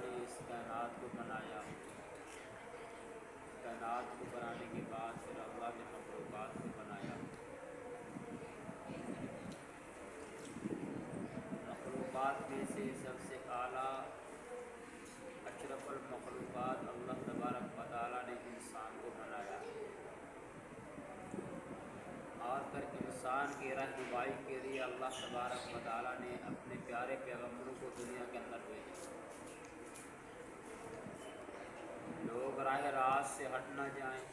نے اس کائنات کو بنایا، کائنات کو بنانے کے بعد پھر اللہ نے مخلوقات کو بنایا۔ مخلوقات میں سے سب سے اعلیٰ اشرف المخلوقات اللہ تبارک و تعالیٰ نے انسان کو بنایا، اور پھر انسان کی رہنمائی کے لیے اللہ تبارک و تعالیٰ نے اپنے پیارے پیغمبروں کو دنیا کے اندر بھیجا۔ لوگ راہ راست سے ہٹ نہ جائیں،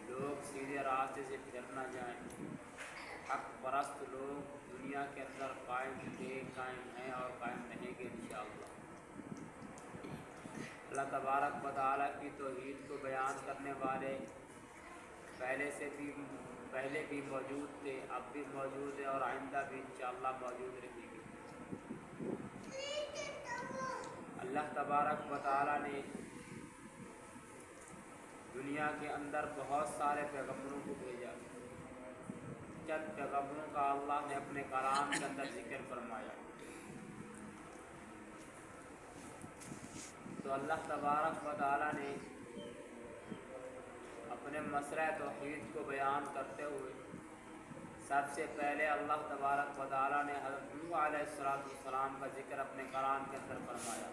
لوگ سیدھے راستے سے پھر نہ جائیں، حق پرست لوگ دنیا کے اندر قائم تھے، قائم ہیں اور قائم رہیں گے انشاءاللہ۔ اللہ تبارک و تعالیٰ کی توحید کو بیان کرنے والے پہلے بھی موجود تھے، اب بھی موجود ہیں اور آئندہ بھی انشاءاللہ موجود رہیں گے۔ اللہ تبارک و تعالیٰ نے دنیا کے اندر بہت سارے پیغمبروں کو بھیجا، چند پیغمبروں کا اللہ نے اپنے کلام کے اندر ذکر فرمایا۔ تو اللہ تبارک و تعالیٰ نے اپنے مسئلہ توحید کو بیان کرتے ہوئے سب سے پہلے اللہ تبارک و تعالیٰ نے حضرت نوح علیہ السلام کا ذکر اپنے کلام کے اندر فرمایا۔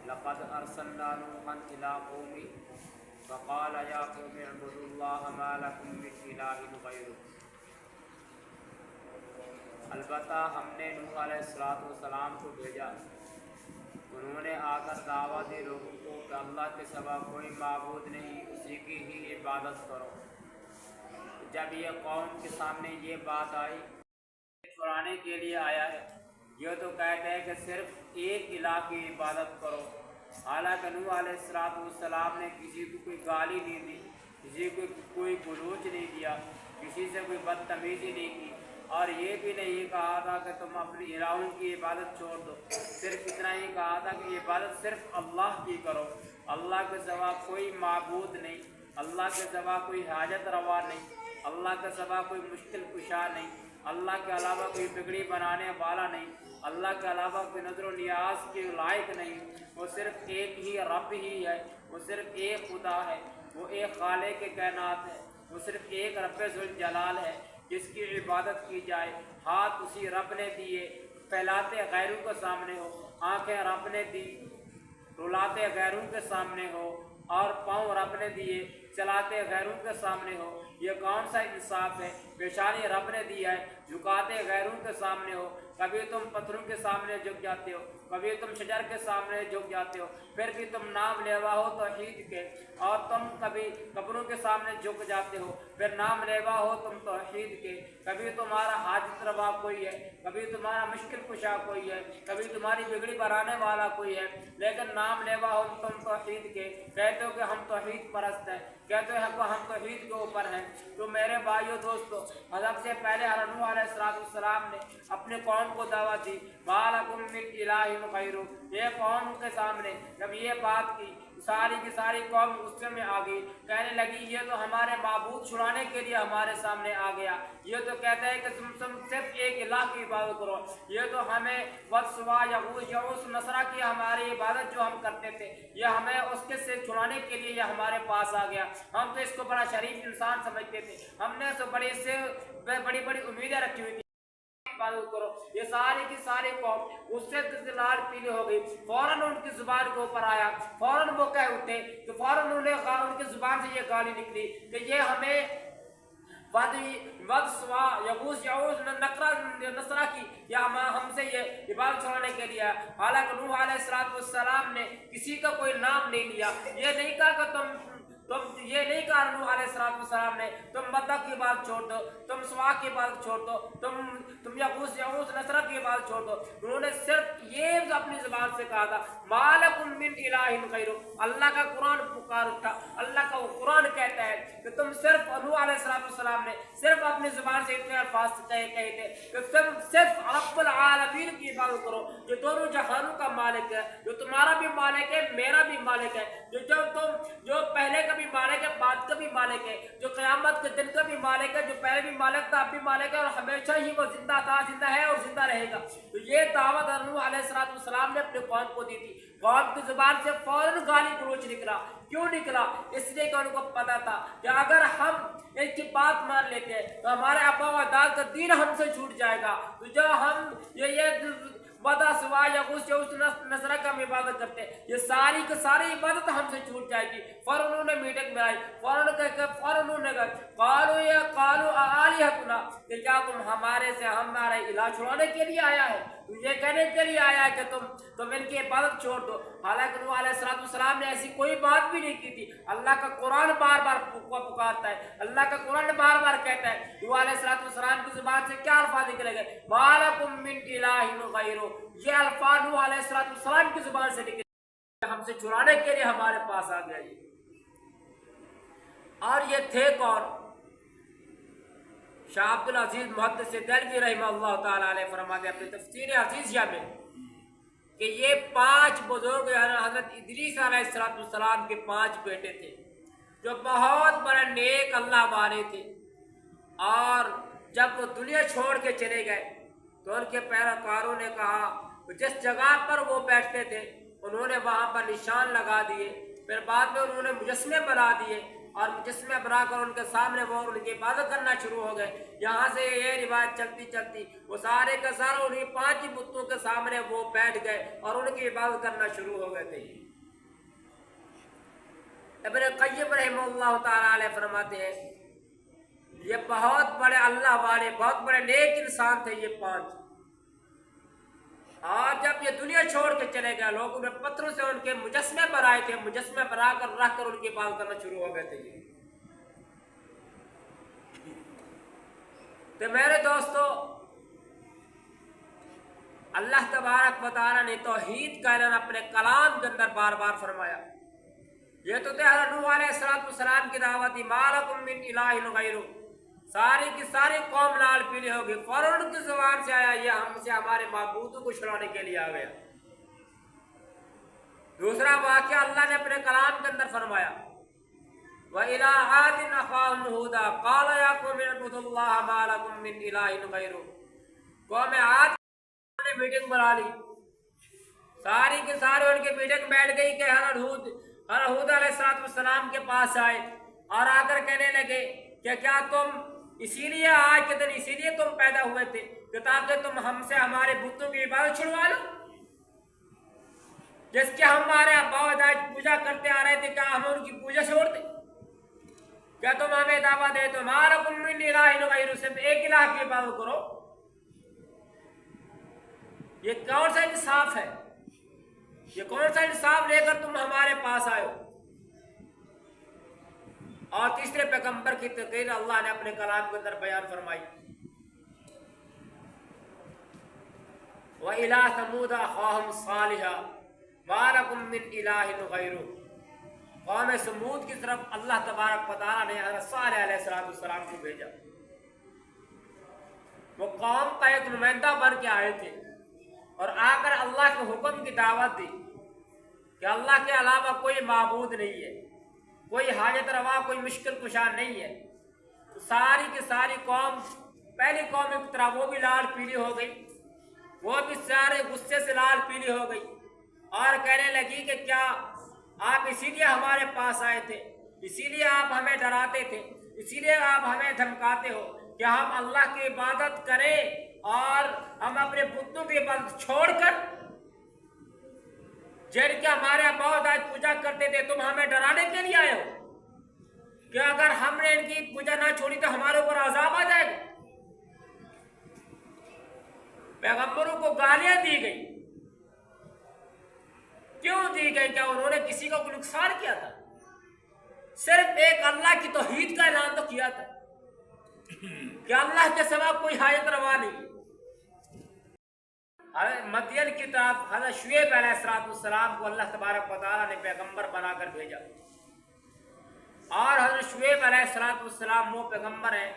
لقد ارسلنا نوحا الى قومه فقال یا قوم اعبدوا اللہ ما لکم من الہ غیرہ۔ البتہ ہم نے نوح علیہ السلام کو بھیجا، انہوں نے آ کر دعوت دی لوگوں کو کہ اللہ کے سوا کوئی معبود نہیں، اسی کی ہی عبادت کرو۔ جب یہ قوم کے سامنے یہ بات آئی، چھڑانے کے لیے آیا ہے، یہ تو کہتے ہیں کہ صرف ایک الہ کی عبادت کرو۔ حالانکہ نوح علیہ السلام نے کسی کو کوئی گالی نہیں دی، کسی کو کوئی گلوچ نہیں دیا، کسی سے کوئی بدتمیزی نہیں کی، اور یہ بھی نہیں کہا تھا کہ تم اپنی الہوں کی عبادت چھوڑ دو، صرف اتنا ہی کہا تھا کہ عبادت صرف اللہ کی کرو، اللہ کے سوا کوئی معبود نہیں، اللہ کے سوا کوئی حاجت روا نہیں، اللہ کے سوا کوئی مشکل کشا نہیں، اللہ کے علاوہ کوئی بگڑی بنانے والا نہیں، اللہ کے علاوہ کوئی نظر و نیاز کے لائق نہیں، وہ صرف ایک ہی رب ہی ہے، وہ صرف ایک خدا ہے، وہ ایک خالق کائنات ہے، وہ صرف ایک رب ذوالجلال ہے جس کی عبادت کی جائے۔ ہاتھ اسی رب نے دیے، پھیلاتے غیروں کے سامنے ہو، آنکھیں رب نے دی، رلاتے غیروں کے سامنے ہو، اور پاؤں رب نے دیے، چلاتے غیروں کے سامنے ہو۔ یہ کون سا انصاف ہے؟ پیشانی رب نے دی ہے، جھکاتے غیروں کے سامنے ہو۔ کبھی تم پتھروں کے سامنے جھک جاتے ہو، کبھی تم شجر کے سامنے جھک جاتے ہو، پھر بھی تم نام لیوا ہو توحید کے، اور تم کبھی قبروں کے سامنے جھک جاتے ہو، پھر نام لیوا ہو تم توحید کے۔ کبھی تمہارا حاجت روا کوئی ہے، کبھی تمہارا مشکل کشا کوئی ہے، کبھی تمہاری بگڑی بنانے والا کوئی ہے، لیکن نام لیوا ہو تم توحید کے، کہتے ہو کہ ہم توحید پرست ہیں، کہتے ہیں کہ ہم توحید کے اوپر ہیں۔ تو میرے بھائیو دوستو، سب سے پہلے حضرت نوح علیہ السلام نے اپنے قوم کو دعوت دی، مَا لَكُم مِّنْ إِلَٰهٍ غَيْرُهُ۔ یہ قوم کے سامنے جب یہ بات کی، ساری کی ساری قوم غصے میں آ گئی، کہنے لگی یہ تو ہمارے معبود چھڑانے کے لیے ہمارے سامنے آ گیا، یہ تو کہتا ہے کہ تم صرف ایک الہ کی عبادت کرو، یہ تو ہمیں ود سوا یغوث نصرہ کی ہماری عبادت جو ہم کرتے تھے، یہ ہمیں اس کے سے چھڑانے کے لیے یہ ہمارے پاس آ گیا۔ ہم تو اس کو بڑا شریف انسان سمجھتے تھے، ہم نے اس سے بڑی امیدیں رکھی ہوئی تھی، عبادت کرو۔ یہ ساری کی ساری قوم اس سے لال پیلی ہو گئی، فوراً ان کی زبان کے اوپر آیا، فوراً وہ کہہ اٹھے کہ فوراً ان کی زبان سے یہ گالی نکلی کہ یہ ہمیں ود سوا یغوث نصرہ کی، یا ہم سے یہ عبادت چھوڑنے کے لیے۔ حالانکہ نوح علیہ السلام نے کسی کا کوئی نام نہیں لیا، یہ نہیں کہا کہ تم یہ نہیں کہا نوح علیہ السلام نے تم مدہ کی بات چھوڑ دو، تم سوا کی بات چھوڑ دو، تم یغوث نصرہ کی بات چھوڑ دو۔ انہوں نے صرف یہ اپنی زبان سے کہا تھا، مَا لَكُم مِّنْ إِلَٰهٍ غَيْرُهُ۔ اللہ کا قرآن پکار اٹھا، اللہ کا قرآن کہتا ہے کہ تم صرف نوح علیہ السلام نے صرف اپنی زبان سے اتنے الفاظ کہے تھے کہ تم صرف رب العالمین کی عبادت کرو، جو دونوں جہانوں کا مالک ہے، جو تمہارا بھی مالک ہے، میرا بھی مالک ہے، جو پہلے کا بھی بھی مالک ہے، بعد کا بھی مالک ہے، جو قیامت کے دن کا بھی مالک ہے، جو پہلے بھی مالک تھا اب بھی مالک ہے، اور ہمیشہ ہی وہ زندہ تھا، زندہ ہے اور زندہ رہے گا۔ تو یہ دعوت نوح علیہ السلام نے اپنے قوم کو دی تھی۔ قوم کی زبان سے فوراً گالی گلوچ نکلا۔ کیوں نکلا؟ اس لیے کہ ان کو پتا تھا کہ اگر ہم ان کی بات مان لیتے ہیں تو ہمارے آبا و اجداد کا دین ہم سے چھوٹ جائے گا۔ تو جو ہم یہ ودا سوا یا غوث یا اس نصرہ کا ہم عبادت کرتے ہیں، یہ ساری کی ساری عبادت ہم سے چھوٹ جائے گی۔ فوراً انہوں نے میٹنگ میں آئی، فوراً انہوں نے کہا قالوا آلہتنا، کہ کیا تم ہمارے سے ہمارے الہ چھڑانے کے لیے آیا ہے؟ تو یہ کہنے کے لیے آیا ہے کہ تم ان کی عبادت چھوڑ دو۔ حالانکہ نوح علیہ السلام نے ایسی کوئی بات بھی نہیں کی تھی۔ اللہ کا قرآن بار بار پکارتا ہے، اللہ کا قرآن بار بار کہتا ہے۔ نوح علیہ السلام کی زبان سے کیا الفاظ نکلے گئے؟ ما لکم من الہ غیرہ، یہ الفاظ نوح علیہ السلام کی زبان سے نکلے، ہم سے چھڑانے کے لیے ہمارے پاس آ گیا۔ اور یہ تھے کون؟ شاہ عبد العزیز محدث دہلوی رحمہ اللہ تعالیٰ علیہ فرماتے ہیں اپنی تفسیر عزیزیہ میں کہ یہ 5 بزرگ حضرت ادریس علیہ السلام کے 5 بیٹے تھے جو بہت بڑے نیک اللہ والے تھے، اور جب وہ دنیا چھوڑ کے چلے گئے تو ان کے پیروکاروں نے کہا، جس جگہ پر وہ بیٹھتے تھے انہوں نے وہاں پر نشان لگا دیے، پھر بعد میں انہوں نے مجسمے بنا دیے، اور مجسمے بنا کر ان کے سامنے وہ ان کی عبادت کرنا شروع ہو گئے۔ یہاں سے یہ روایت چلتی چلتی وہ سارے کے سارے انہیں 5 بتوں کے سامنے وہ بیٹھ گئے اور ان کی عبادت کرنا شروع ہو گئے تھے۔ ابن قیم رحمہ اللہ تعالیٰ علیہ فرماتے ہیں یہ بہت بڑے اللہ والے، بہت بڑے نیک انسان تھے یہ 5، اور جب یہ دنیا چھوڑ کے چلے گئے لوگوں نے پتھروں سے ان کے مجسمے بنائے تھے، مجسمے بنا کر رکھ کر ان کی عبادت کرنا شروع ہو گئے تھے۔ تو میرے دوستو، اللہ تبارک و تعالیٰ نے توحید کا اعلان اپنے کلام کے اندر بار بار فرمایا۔ یہ تو تھے حضرت نوح علیہ السلام کی دعوت، ما لکم من الہ غیرہ، ساری کی ساری قوم لال پیلی ہو گئی، فوراً کی زبان سے آیا یہ ہم سے ہمارے معبودوں کو چھڑانے کے لیے آ گیا۔ دوسرا واقعہ اللہ نے اپنے کلام کے اندر فرمایا، وَإِلَىٰ عَادٍ أَخَاهُمْ هُودًا قَالَ يَا قَوْمِ اعْبُدُوا اللَّهَ مَا لَكُم مِّنْ إِلَٰهٍ غَيْرُهُ۔ قوم عاد نے میٹنگ بنا لی، ساری کے سارے ان کی میٹنگ بیٹھ گئی کہ حضرت ہود علیہ السلام کے پاس آئے اور آ کر کہنے لگے کہ کیا تم اسی لیے آج کے دن اسی لیے تم پیدا ہوئے تھے کہ تاکہ تم ہم سے ہمارے بتوں کی عبادت چھڑوا لو، جس کے ہمارے آبا و اجداد پوجا کرتے آ رہے تھے، کیا ہم ان کی پوجا چھوڑ دیں؟ کیا تم ہمیں دعویٰ دے تو ما لکم من الہ غیرہ، صرف ایک الہ کی عبادت کرو؟ یہ کون سا انصاف ہے؟ یہ کون سا انصاف لے کر تم ہمارے پاس آئے ہو؟ اور تیسرے پیغمبر کی تقریر اللہ نے اپنے کلام کے اندر بیان فرمائی، وَإِلَىٰ ثَمُودَ أَخَاهُمْ صَالِحًا مَا لَكُم مِّنْ إِلَٰهٍ غَيْرُهُ۔ قوم سمود کی طرف اللہ تبارک و تعالیٰ نے حضرت صالح علیہ السلام کو بھیجا۔ وہ قوم کا ایک نمائندہ بن کے آئے تھے اور آ کر اللہ کے حکم کی دعوت دی کہ اللہ کے علاوہ کوئی معبود نہیں ہے، کوئی حاجت روا، کوئی مشکل کشا نہیں ہے۔ تو ساری کی ساری قوم، پہلی قوم کی طرح وہ بھی لال پیلی ہو گئی، وہ بھی سارے غصے سے لال پیلی ہو گئی اور کہنے لگی کہ کیا آپ اسی لیے ہمارے پاس آئے تھے، اسی لیے آپ ہمیں ڈراتے تھے، اسی لیے آپ ہمیں دھمکاتے ہو کہ ہم اللہ کی عبادت کریں اور ہم اپنے بتوں کی عبادت چھوڑ کر جن کے ہمارے آبا و اجداد پوجا کرتے تھے تم ہمیں ڈرانے کے لیے آئے ہو کہ اگر ہم نے ان کی پوجا نہ چھوڑی تو ہمارے اوپر عذاب آ جائے گا۔ پیغمبروں کو گالیاں دی گئی، کیوں دی گئی؟ کیا انہوں نے کسی کو کوئی نقصان کیا تھا؟ صرف ایک اللہ کی توحید کا اعلان تو کیا تھا کہ اللہ کے سوا کوئی حاجت روا نہیں۔ مدین کی طرف حضرت شعیب علیہ السلام کو اللہ تبارک و تعالیٰ نے پیغمبر بنا کر بھیجا، اور حضرت شعیب علیہ السلام وہ پیغمبر ہیں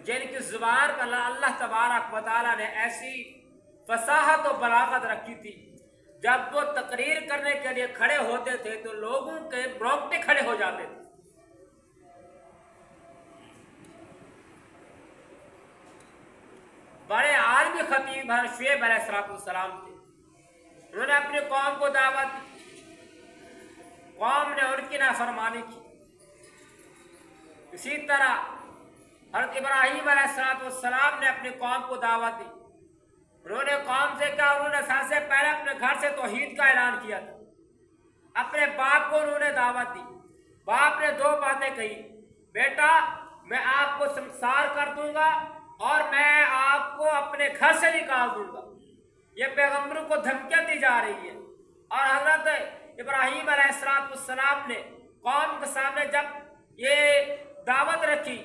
جن کی زبان پر اللہ تبارک و تعالیٰ نے ایسی فصاحت و بلاغت رکھی تھی جب وہ تقریر کرنے کے لیے کھڑے ہوتے تھے تو لوگوں کے رونگٹے کھڑے ہو جاتے تھے. بڑے عالمی خطیب شعیب علیہ السلام تھے. انہوں نے اپنی قوم کو دعوت دی، قوم نے ان کی نافرمانی کی. اسی طرح حضرت ابراہیم علیہ السلام نے اپنی قوم کو دعوت دی. انہوں نے قوم سے کہا، انہوں نے سب سے پہلے اپنے گھر سے توحید کا اعلان کیا تھا. اپنے باپ کو انہوں نے دعوت دی. باپ نے دو باتیں کہی، بیٹا میں آپ کو سنسار کر دوں گا اور میں آپ کو اپنے گھر سے نکال دوں گا. یہ پیغمبروں کو دھمکیاں دی جا رہی ہیں. اور حضرت ابراہیم علیہ السلام نے قوم کے سامنے جب یہ دعوت رکھی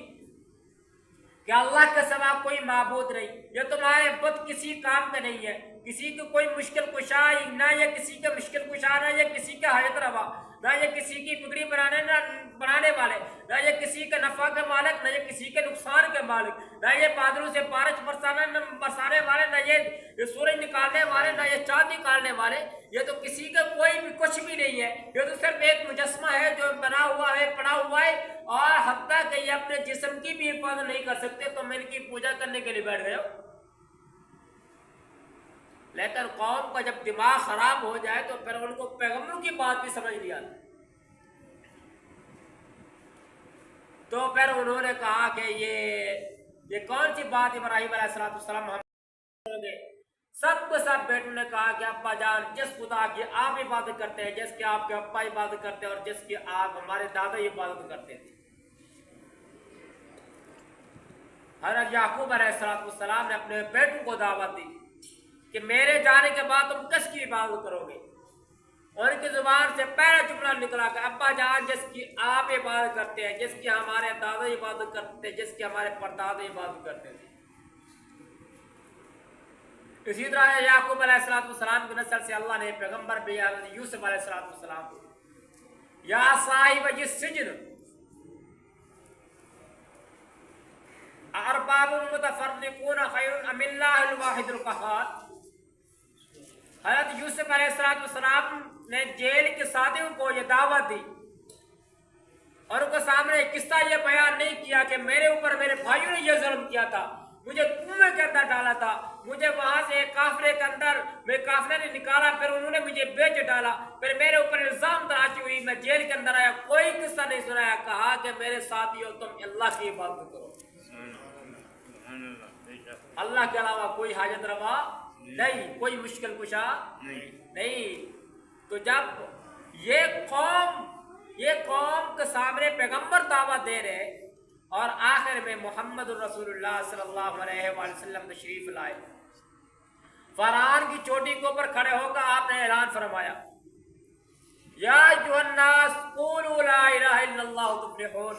کہ اللہ کے سوا کوئی معبود نہیں، یہ تمہارے بت کسی کام کا نہیں ہے، کسی کی کوئی مشکل کشا، نہ یہ کسی کے مشکل کشا، نہ یہ کسی کے حاجت روا، نہ یہ کسی کی بگڑی بنانے والے، نہ یہ کسی کے نفع کے مالک، نہ یہ کسی کے نقصان کے مالک، نہ یہ بادلوں سے بارش برسانے والے، نہ یہ سورج نکالنے والے، نہ یہ چاند نکالنے والے. یہ تو کسی کا کوئی بھی کچھ بھی نہیں ہے. یہ تو صرف ایک مجسمہ ہے جو بنا ہوا ہے، پڑا ہوا ہے، اور حتیٰ کہ یہ اپنے جسم کی بھی حفاظت نہیں کر سکتے تو میں ان کی پوجا کرنے کے لیے بیٹھ گئے ہو. لیکن قوم کا جب دماغ خراب ہو جائے تو پھر ان کو پیغمبروں کی بات بھی سمجھ نہیں آتی. تو پھر انہوں نے کہا کہ یہ کون سی بات ابراہیم علیہ السلام ہم کریں گے. سب کو سب بیٹوں نے کہا کہ ابا جان، جس خدا کی آپ عبادت کرتے ہیں، جس کی آپ کے ابا عبادت کرتے ہیں اور جس کی آپ ہمارے دادا عبادت کرتے تھے. حضرت یعقوب علیہ السلام نے اپنے بیٹوں کو دعوت دی کہ میرے جانے کے بعد تم کس کی عبادت کرو گے. اور ان کی زبان سے پہلا جملہ نکلا کہ ابا جان، جس کی آپ عبادت کرتے ہیں، جس کی ہمارے دادا عبادت کرتے ہیں، جس کی ہمارے پردادا عبادت کرتے تھے. اسی طرح یعقوب علیہ السلام کی نسل سے اللہ نے پیغمبر بھی یوسف علیہ السلام کو، یا صاحب السجن ارباب متفرقون خیر ام اللہ الواحد القہار. حضرت یوسف علیہ السلام نے جیل کے ساتھیوں کو یہ دعوت دی اور ان کے سامنے قصہ یہ بیان نہیں کیا کہ میرے اوپر میرے بھائیوں نے یہ ظلم کیا تھا، مجھے کنویں کے اندر ڈالا تھا، مجھے وہاں سے کافرے کے اندر میں کافرے نے نکالا، پھر انہوں نے مجھے بیچ ڈالا، پھر میرے اوپر الزام تراشی ہوئی، میں جیل کے اندر آیا، کوئی قصہ نہیں سنایا. کہا کہ میرے ساتھیوں تم اللہ کی عبادت کرو، اللہ کے علاوہ کوئی حاجت روا نہیں، کوئی مشکل کشا نہیں. تو جب یہ قوم کے سامنے پیغمبر دعوت دے رہے اور آخر میں محمد الرسول اللہ صلی اللہ علیہ وآلہ وسلم تشریف لائے، فرعون کی چوٹی کے اوپر کھڑے ہو کر آپ نے اعلان فرمایا، یا ایھا الناس قولوا لا الہ الا اللہ تفلحون.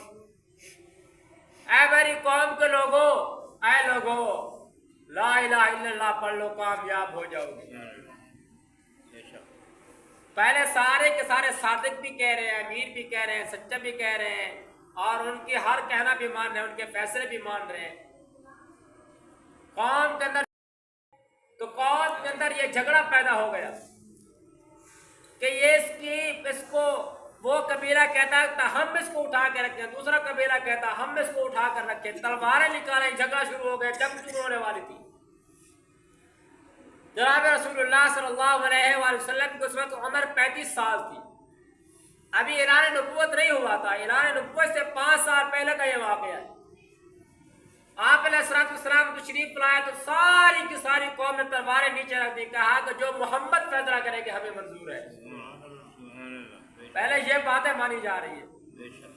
اے میری قوم کے لوگوں، اے لوگوں، لا الہ الا اللہ پڑھ لو، کامیاب ہو جاؤ گے. پہلے سارے کے سارے صادق بھی کہہ رہے ہیں، امیر بھی کہہ رہے ہیں، سچا بھی کہہ رہے ہیں، اور ان کے ہر کہنا بھی مان رہے ہیں، ان کے فیصلے بھی مان رہے ہیں. قوم کے اندر یہ جھگڑا پیدا ہو گیا کہ یہ اس کو وہ قبیلہ کہتا ہے ہم اس کو اٹھا کے رکھیں، دوسرا قبیلہ کہتا ہے ہم اس کو اٹھا کر رکھیں. تلواریں نکالیں، جھگڑا شروع ہو گیا، جنگ شروع ہونے والی تھی. جناب رسول اللہ صلی اللہ علیہ وآلہ وسلم کی اس وقت عمر 35 سال تھی. ابھی اعلان نبوت نہیں ہوا تھا، اعلان نبوت سے 5 سال پہلے کا یہ واقعہ ہے. آپ علیہ السلام تشریف لائے تو ساری کی ساری قوم نے تلواریں نیچے رکھ دی، کہا کہ جو محمد فیصلہ کرے گا ہمیں منظور ہے. پہلے یہ باتیں مانی جا رہی ہیں.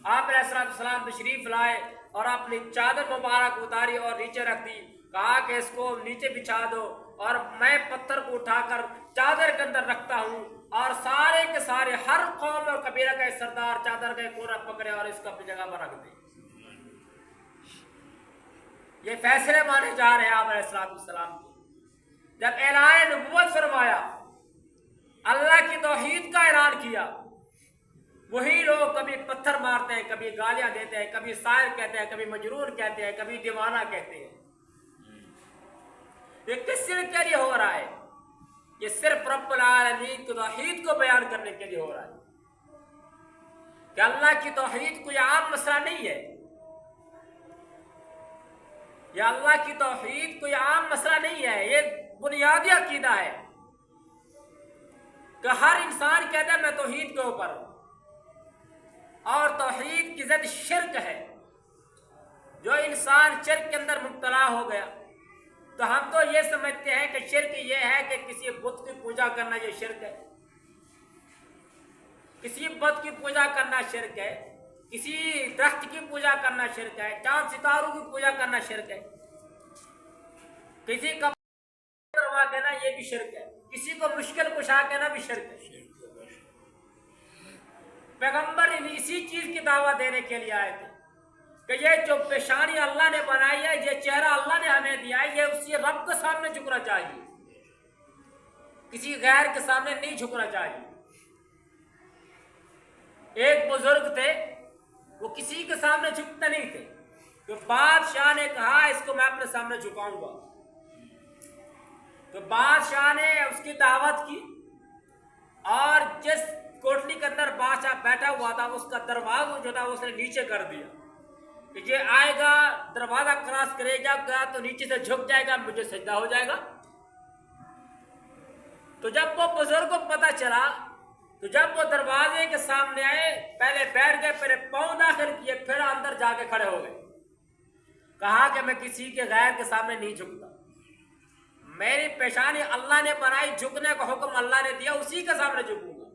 آپ علیہ السلام تشریف لائے اور اپنی چادر مبارک اتاری اور نیچے رکھ دی، کہا کہ اس کو نیچے بچھا دو اور میں پتھر کو اٹھا کر چادر کے اندر رکھتا ہوں، اور سارے کے سارے ہر قوم اور قبیلہ کا سردار چادر کا کونا پکڑے اور اس کو اپنی جگہ پر رکھ دے. یہ فیصلے مانے جا رہے ہیں آپ علیہ السلام کے. جب اعلان نبوت فرمایا، اللہ کی توحید کا اعلان کیا، وہی لوگ کبھی پتھر مارتے ہیں، کبھی گالیاں دیتے ہیں، کبھی شاعر کہتے ہیں، کبھی مجنون کہتے ہیں، کبھی دیوانہ کہتے ہیں. یہ کس سے کیا ہو رہا ہے؟ یہ صرف رب العالمین کی توحید کو بیان کرنے کے لیے ہو رہا ہے کہ اللہ کی توحید کوئی عام مسئلہ نہیں ہے. یہ اللہ کی توحید کوئی عام مسئلہ نہیں ہے، یہ بنیادی عقیدہ ہے کہ ہر انسان کہتا ہے میں توحید کے اوپر ہوں. اور توحید کی ضد شرک ہے. جو انسان شرک کے اندر مبتلا ہو گیا تو ہم تو یہ سمجھتے ہیں کہ شرک یہ ہے کہ کسی بت کی پوجا کرنا یہ شرک ہے، کسی بت کی پوجا کرنا شرک ہے، کسی درخت کی پوجا کرنا شرک ہے، چاند ستاروں کی پوجا کرنا شرک ہے، کسی کا کہنا یہ بھی شرک ہے، کسی کو مشکل کشا کہنا بھی شرک ہے. پیغمبر اسی چیز کی دعوت دینے کے لیے آئے تھے کہ یہ جو پیشانی اللہ نے بنائی ہے، یہ چہرہ اللہ نے ہمیں دیا ہے، یہ اسی رب کے سامنے جھکنا چاہیے، کسی غیر کے سامنے نہیں جھکنا چاہیے. ایک بزرگ تھے، وہ کسی کے سامنے جھکتے نہیں تھے، تو بادشاہ نے کہا اس کو میں اپنے سامنے جھکاؤں گا. تو بادشاہ نے اس کی دعوت کی اور جس کوٹلی کے اندر بادشاہ بیٹھا ہوا تھا اس کا دروازہ جو تھا اس نے نیچے کر دیا کہ یہ آئے گا دروازہ کراس کرے گا تو نیچے سے جھک جائے گا، مجھے سجدہ ہو جائے گا. تو جب وہ بزرگ کو پتا چلا تو جب وہ دروازے کے سامنے آئے پہلے بیٹھ گئے، پہلے پاؤں داخل کیے، پھر اندر جا کے کھڑے ہو گئے. کہا کہ میں کسی کے غیر کے سامنے نہیں جھکتا، میری پیشانی اللہ نے بنائی، جھکنے کا حکم اللہ نے دیا، اسی کے سامنے جھکوں گا.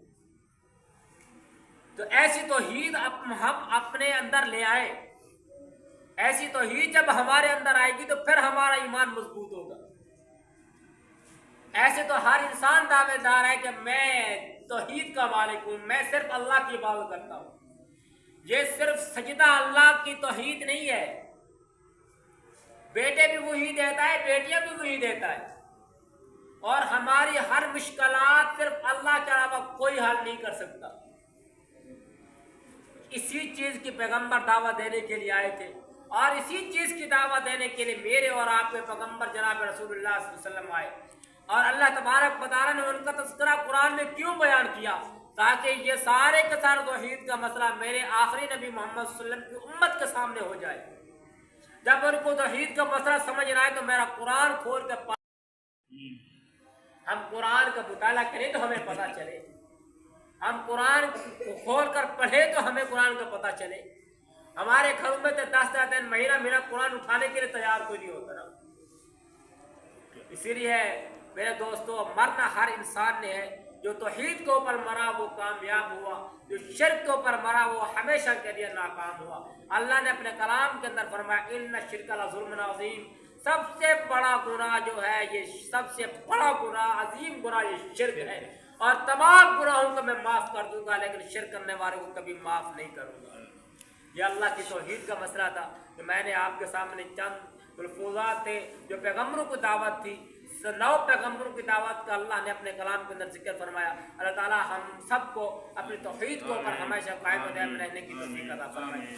تو ایسی توحید ہم اپنے اندر لے آئے. ایسی توحید جب ہمارے اندر آئے گی تو پھر ہمارا ایمان مضبوط ہوگا. ایسے تو ہر انسان دعوے دار ہے کہ میں توحید کا مالک ہوں، میں صرف اللہ کی عبادت کرتا ہوں. یہ صرف سجدہ اللہ کی توحید نہیں ہے، بیٹے بھی وہی دیتا ہے، بیٹیاں بھی وہی دیتا ہے، اور ہماری ہر مشکلات صرف اللہ کے علاوہ کوئی حل نہیں کر سکتا. اسی چیز کی پیغمبر دعوت دینے کے لیے آئے تھے، اور اسی چیز کی دعوت دینے کے لیے میرے اور آپ کے پیغمبر جناب رسول اللہ صلی اللہ علیہ وسلم آئے. اور اللہ تبارک و تعالیٰ نے ان کا تذکرہ قرآن میں کیوں بیان کیا؟ تاکہ یہ سارے کے سارے توحید کا مسئلہ میرے آخری نبی محمد صلی اللہ علیہ وسلم کی امت کے سامنے ہو جائے. جب ان کو توحید کا مسئلہ سمجھ نہ آئے تو میرا قرآن کھول کے ہم قرآن کا مطالعہ کریں تو ہمیں پتہ چلے، ہم قرآن کو کھول کر پڑھیں تو ہمیں قرآن کا پتہ چلے. ہمارے گھروں میں تو 10 دن مہینہ قرآن اٹھانے کے لیے تیار کوئی نہیں ہوتا نا. اسی لیے میرے دوستو، مرنا ہر انسان نے ہے. جو توحید کے اوپر مرا وہ کامیاب ہوا، جو شرک کے اوپر مرا وہ ہمیشہ کے لیے ناکام ہوا. اللہ نے اپنے کلام کے اندر فرمایا ان الشرک لظلم عظیم، سب سے بڑا گناہ جو ہے، یہ سب سے بڑا گناہ، عظیم گناہ یہ شرک ہے. اور تمام گناہوں کو میں معاف کر دوں گا لیکن شرک کرنے والے کو کبھی معاف نہیں کروں گا. یہ اللہ کی توحید کا مسئلہ تھا کہ میں نے آپ کے سامنے چند ملفوظات تھے جو پیغمبروں کو دعوت تھی. 9 پیغمبروں کی دعوت کا اللہ نے اپنے کلام کے اندر ذکر فرمایا. اللہ تعالیٰ ہم سب کو اپنی توحید کو اوپر ہمیشہ قائم و دائم رہنے کی توفیق عطا فرمائے.